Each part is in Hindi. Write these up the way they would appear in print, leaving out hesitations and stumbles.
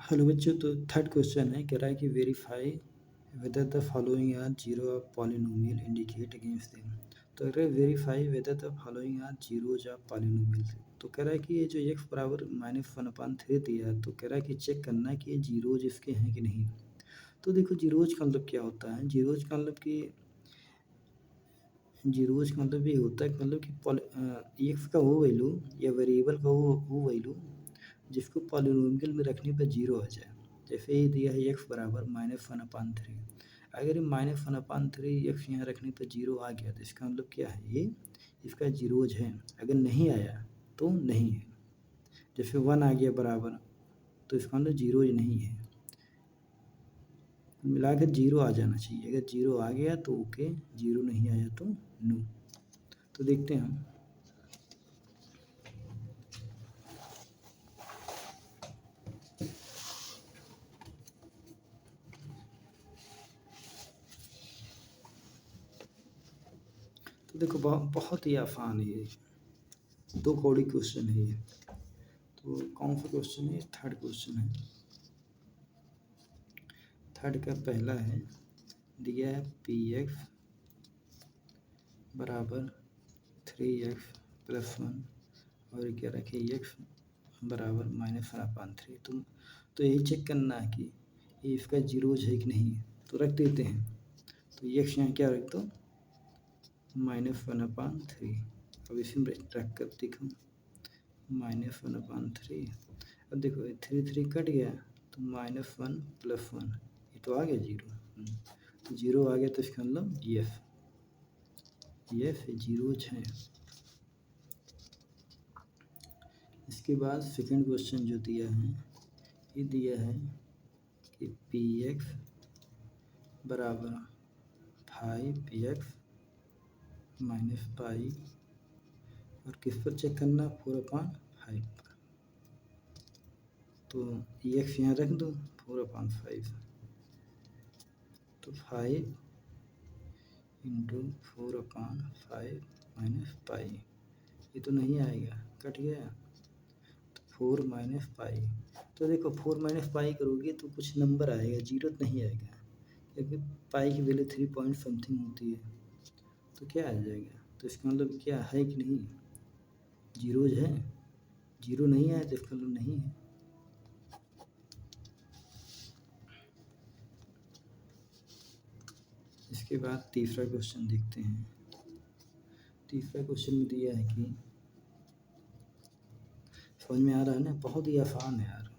हेलो बच्चों, तो थर्ड क्वेश्चन है, कह रहा है कि verify whether the following are zero of polynomial indicate against them. तो अगर verify whether the following are zeros of polynomial, तो कह रहा है कि ये जो x बराबर -1/3 दिया है, तो कह रहा है कि चेक करना है कि ये जीरोज इसके हैं कि नहीं। तो देखो, जीरोज का मतलब क्या होता है? जीरोज का मतलब ये होता है कि मतलब कि एक्स का वो वैल्यू या वेरिएबल का वो वैल्यू जिसको पॉलिनोमियल में रखने पर जीरो आ जाए। जैसे ये दिया है x बराबर -1/3। अगर ये -1/3 x यहाँ रखने पर जीरो आ गया, तो इसका मतलब क्या है? ये इसका जीरोज है। अगर नहीं आया तो नहीं है। जैसे 1 आ गया बराबर, तो इसका मतलब जीरोज नहीं है। मिलाकर जीरो आ जाना चाहिए। अगर जीरो आ गया तो ओके, जीरो नहीं आया तो नो। तो देखते हैं हम। तो देखो, बहुत ही आसान है ये। 2 कौड़ी क्वेश्चन है ये। तो कौन सा क्वेश्चन है? थर्ड क्वेश्चन है। थर्ड का पहला है, दिया है पी एक्स बराबर 3x + 1 और क्या रखे x बराबर -1/3। तो यही चेक करना है कि ये इसका जीरोज है कि नहीं। तो रख देते हैं। तो x यहाँ क्या रख दो? -1/3। अब इसमें रख कर देखो, -1/3। अब देखो, 3 कट गया, तो -1 + 1, ये तो आ गया जीरो। तो जीरो आ गया, तो इसका मतलब ये जीरोज हैं। इसके बाद सेकंड क्वेश्चन जो दिया है, ये दिया है कि पी एक्स बराबर 5x - पाई, और किस पर चेक करना? 4/5 पर। तो x यहाँ रख दो, 4/5। तो 5 × 4/5 - पाई, ये तो नहीं आएगा, कट गया। तो 4 - पाई। तो देखो, 4 - पाई करोगे तो कुछ नंबर आएगा, जीरो नहीं आएगा, क्योंकि पाई की वैल्यू 3 पॉइंट समथिंग होती है। तो क्या आ जाएगा? तो इसका मतलब क्या है कि नहीं? जीरोज है। जीरो नहीं आया तो इसका मतलब नहीं है। इसके बाद तीसरा क्वेश्चन देखते हैं। तीसरा क्वेश्चन में दिया है कि, समझ में आ रहा है ना? बहुत ही आसान है यार।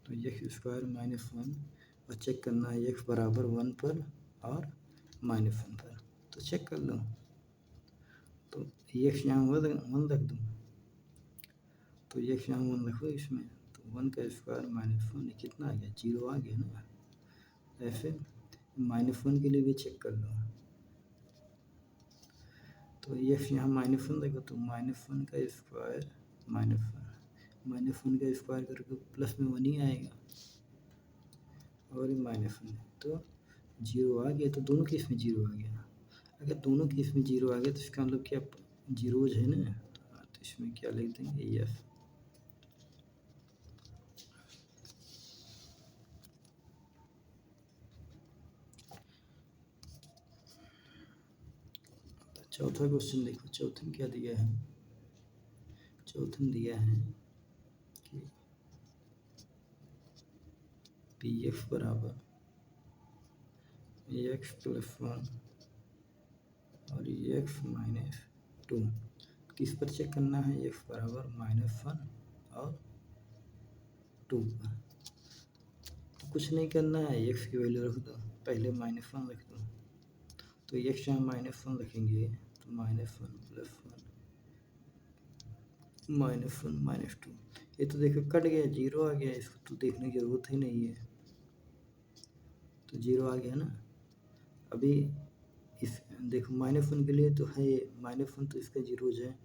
तो x² - 1 और चेक करना है x बराबर 1 पर और -1 पर। तो चेक कर लो। तो x यहाँ 1 रख दूँ, तो x यहाँ 1 रखो इसमें, तो 1 का स्क्वायर -1, कितना आ गया? जीरो आ गया ना। ऐसे -1 के लिए भी चेक कर लो। तो x यहाँ -1 देखो, तो -1 का स्क्वायर -1 का स्क्वायर करके प्लस में 1 ही आएगा, और -1 तो जीरो आ गया। तो दोनों केस में जीरो आ गया। अगर दोनों केस में जीरो आ गया तो इसका मतलब क्या? जीरोज है ना। तो इसमें क्या लिख देंगे? यस। चौथा क्वेश्चन देखो, चौथे में क्या दिया है? चौथे में दिया है कि पी एक्स बराबर x + 1 और x - 2। किस पर चेक करना है? x बराबर -1 और 2 पर। तो कुछ नहीं करना है, x की वैल्यू रख दो, पहले -1 रख दो। तो x यहाँ -1 रखेंगे, तो -1 + 1 -1 - 2। ये तो देखो कट गया, जीरो आ गया, इसको तो देखने की ज़रूरत ही नहीं है। तो जीरो आ गया ना। अभी इस देखो, -1 के लिए तो है, -1 तो इसका जीरोज है।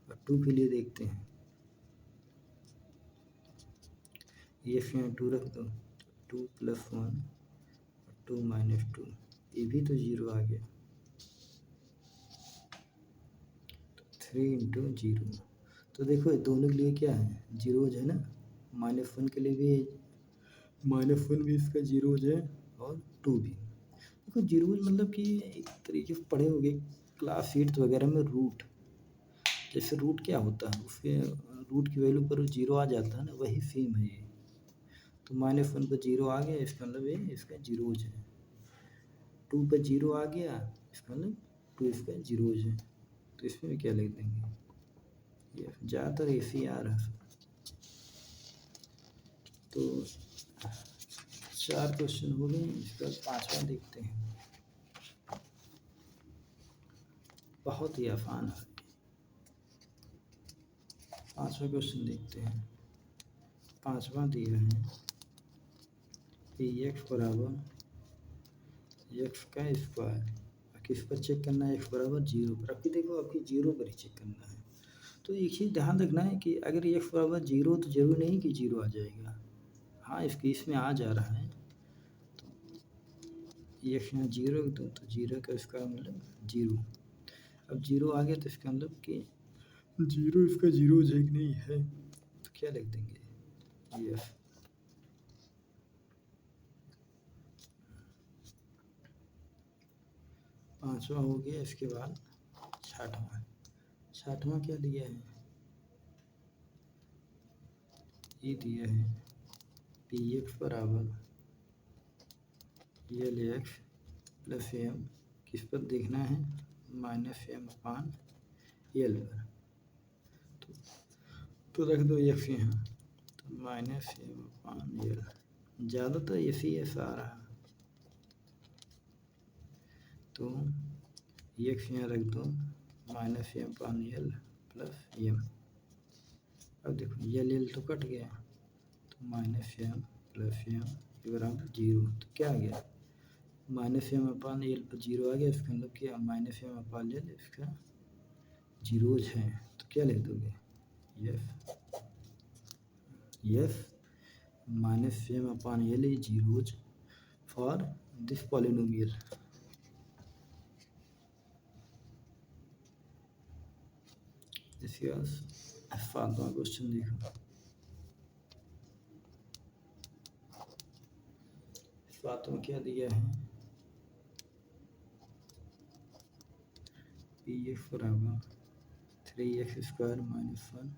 और 2 के लिए देखते हैं, ये यहाँ 2 रख दो, 2 + 1 और 2 - 2, ये भी तो जीरो आ गया। 3 × 0। तो देखो, दोनों के लिए क्या है? जीरोज है ना। -1 के लिए भी -1 भी इसका जीरोज है और 2 भी। देखो जीरोज मतलब कि एक तरीके से पढ़े होंगे क्लास 8 वगैरह में रूट। जैसे रूट क्या होता है, उसके रूट की वैल्यू पर जीरो आ जाता है ना, वही सेम है ये। तो -1 पर जीरो आ गया, इसका मतलब ये इसका जीरोज है। 2 पर जीरो आ गया, इसका मतलब 2 इसका जीरोज है। तो इसमें भी क्या लिख देंगे, ये ज़्यादातर ऐसे ही आ रहा है। तो 4 क्वेश्चन हो गए, इसका 5वां देखते हैं। बहुत ही आसान है। 5वां क्वेश्चन देखते हैं। 5वां दिया है कि x बराबर x का स्क्वायर, किस पर चेक करना है, x बराबर 0 पर। अभी देखो आपकी 0 पर ही चेक करना है। तो एक चीज़ ध्यान रखना है कि अगर x बराबर 0 तो जरूरी नहीं कि 0 आ जाएगा। हाँ, इसके इसमें आ जा रहा है, तो x यहाँ 0 तो 0 का स्क्वायर मतलब 0। अब 0 आ गया तो इसका मतलब कि 0 इसका जीरोज है कि नहीं है, तो क्या लिख देंगे, ये 5वां हो गया। इसके बाद 6वां क्या दिया है, ये दिया है पी एक्स बराबर एल एक्स प्लस एम, किस पर देखना है, -m/l पर। तो रख दो एक्स यहाँ, तो -m/l, ज़्यादातर ऐसे ही ऐसा आ रहा, तो एक्स यहाँ रख दो -m/l प्लस m। अब देखो l तो कट गया, तो -m प्लस m बराबर 0। तो क्या आ गया, -m/l पर 0 आ गया, इसका मतलब क्या, -m/l इसका जीरोज है। तो क्या लिख दोगे, yes -m/l is zeros for this polynomial। इसके बाद 7वां क्वेश्चन देखो। 7वां क्या दिया है, पी एक्स बराबर 3x² -1।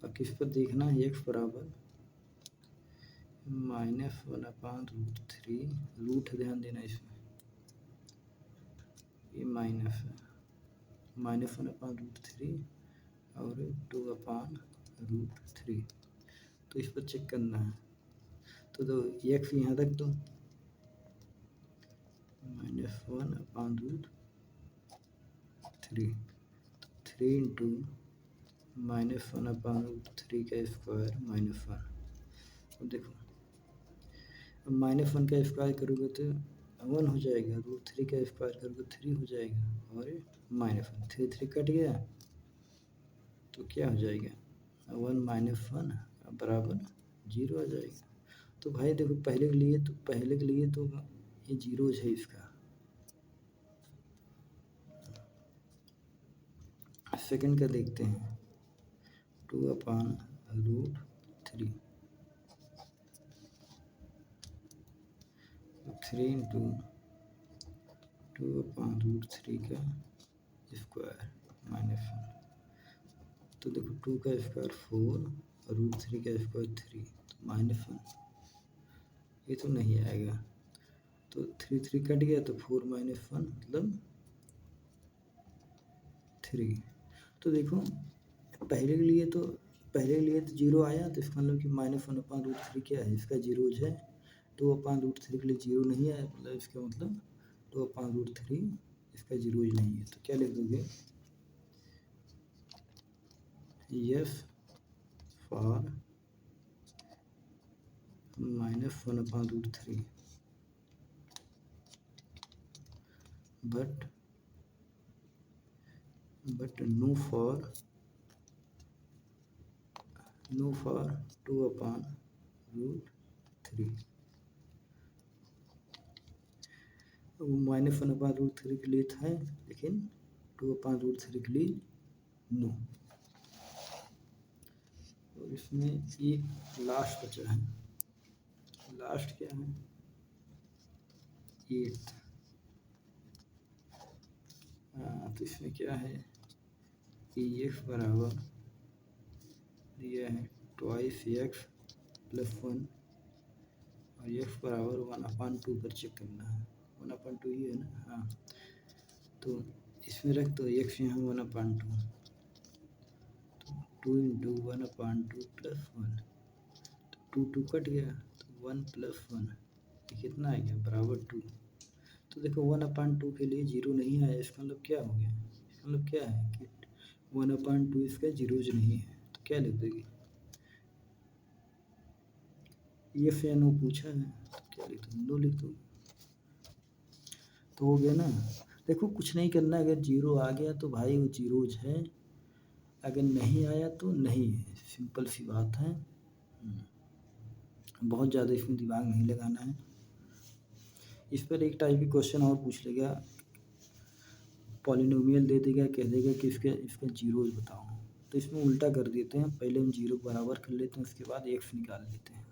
अब किस पर देखना है, x बराबर -1/√3, रूट ध्यान देना इसमें, ये माइनस है, -1/√3 और 2/√3। तो इस पर चेक करना है, तो x यहाँ रख दो, -1/√3, 3 इंटू -1/√3 का स्क्वायर -1। अब देखो, अब -1 का स्क्वायर करोगे तो 1 हो जाएगा, √3 का स्क्वायर करोगे 3 हो जाएगा, और -1 3 कट गया, तो क्या हो जाएगा, 1 - 1 बराबर 0 आ जाएगा। तो भाई देखो, पहले के लिए तो ये जीरोज है इसका। सेकंड का देखते हैं, 2/√3, 3 इंटू 2/√3 का स्क्वायर -1। तो देखो 2 का स्क्वायर 4 और √3 का स्क्वायर 3, तो -1, ये तो नहीं आएगा। तो 3 कट गया, तो 4 - 1 मतलब 3। तो देखो, पहले के लिए तो 0 आया, तो इसका मतलब कि -1/√3 क्या है, इसका जीरोज है। 2/√3 के लिए 0 नहीं आया, मतलब इसका मतलब 2/√3 इसका जीरोज नहीं है। तो क्या लिख दोगे, yes for -1/√3 but no for 2/√3। वो -1/√3 के लिए था, लेकिन 2/√3 के लिए नो। तो इसमें एक लास्ट बचा है, लास्ट क्या है, 8। तो इसमें क्या है कि एक्स बराबर दिया है ट्वाइस एक्स प्लस 1 और एक्स बराबर 1/2 पर चेक करना है, 1/2 ही है ना। हाँ, तो इसमें रख दो एक्स यहाँ 1/2, तो 2 इंटू 1/2 प्लस 1, तो 2 कट गया, तो 1 प्लस 1 कितना आ गया बराबर 2। तो देखो 1/2 के लिए 0 नहीं आया, इसका मतलब क्या हो गया, इसका मतलब क्या है कि 1/2 इसका जीरोज नहीं है। तो क्या लिख देगी, ये या नो पूछा है, तो क्या लिख दो, नो लिख दो, तो हो गया ना। देखो कुछ नहीं करना, अगर 0 आ गया तो भाई वो जीरोज है, अगर नहीं आया तो नहीं है, सिंपल सी बात है। बहुत ज़्यादा इसमें दिमाग नहीं लगाना है। इस पर एक टाइप की क्वेश्चन और पूछ लेगा, पॉलिनोमियल दे देगा, कह देगा कि इसका जीरोज बताओ, तो इसमें उल्टा कर देते हैं, पहले हम 0 बराबर कर लेते हैं, उसके बाद एक्स निकाल लेते हैं।